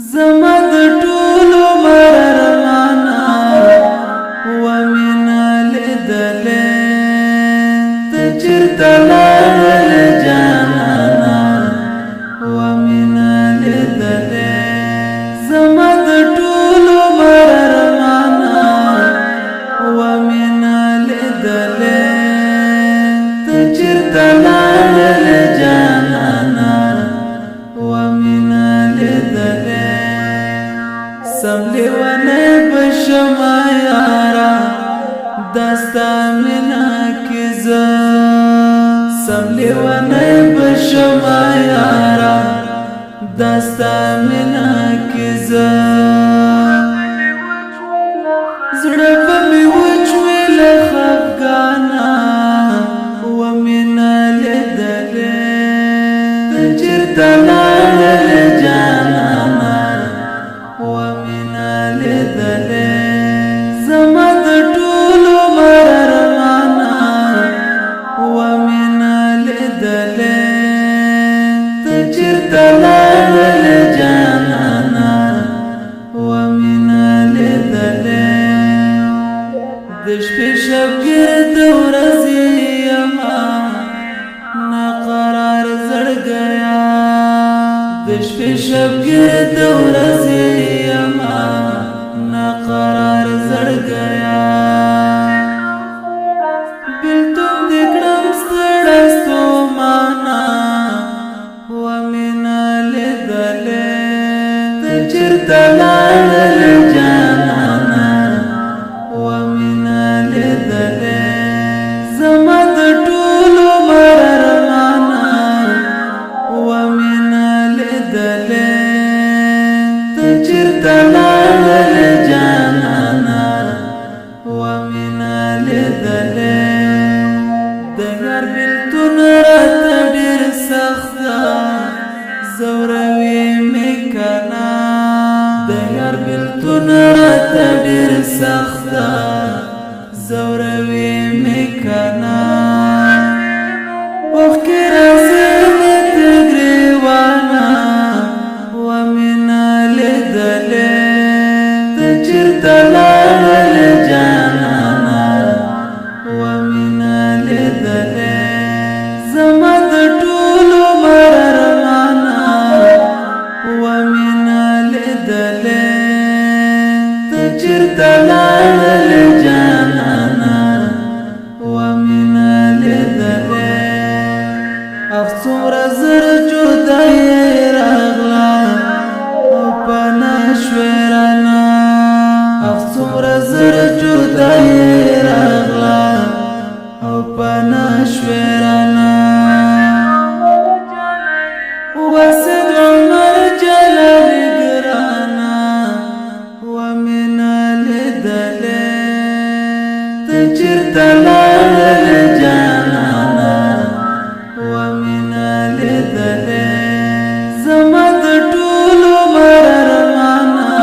زما د ټولو مرمانا ومن لیدلې ته چیرته لاړې جانانا ومن لیدلې زما د ټولو مرمانا ومن لیدلې ته چیرته لاړې جانانا ومن لیدلې سملی ونه بشما یارا دستا منا کیزا سملی ونه بشما یارا دستا منا کیزا زړه په می وچوي له خفګانا ومنا لیدلې ته چیرته لاړې جانانا زما د ټولو مرمانا ومن لیدلې ته چیرته لاړې جانانا ومن لیدلې د شپې شبګرد ورځې یما نه قرار زړ گیا د شپې شبګرد ورځې یما ना करार जड़ गया बिल्तुम दिखड़म सड़स्तो माना वमिना लेदले तचिरता लाड़ले जानाना वमिना लेदले जमा द टूलो मरमाना वमिना लेदले तचिरता लाड़ले جانانا ومن لیدلې دغر بلتون رات ډېر سخت زوروي میکنا دغر بلتون رات ډېر سخت زوروي میکنا وخیر زنت گریوانا ومن لیدلې چیرته لاړې جانانا ومن لیدلې زما د ټولو مرمانا ومن لیدلې ته چیرته لاړې جانانا ومن لیدلې افسوس زر جدای راغلا او پنا شورانا زر جدای راغلا او پنا شورانا وسد عمر جلال گرانا ومن لیدلې ته چیرته لاړې جانانا ومن لیدلې زما د ټولو مرمانا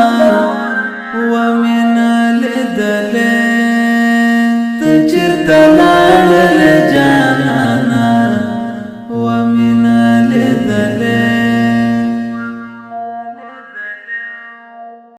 ومن لیدلې ته چیرته لاړې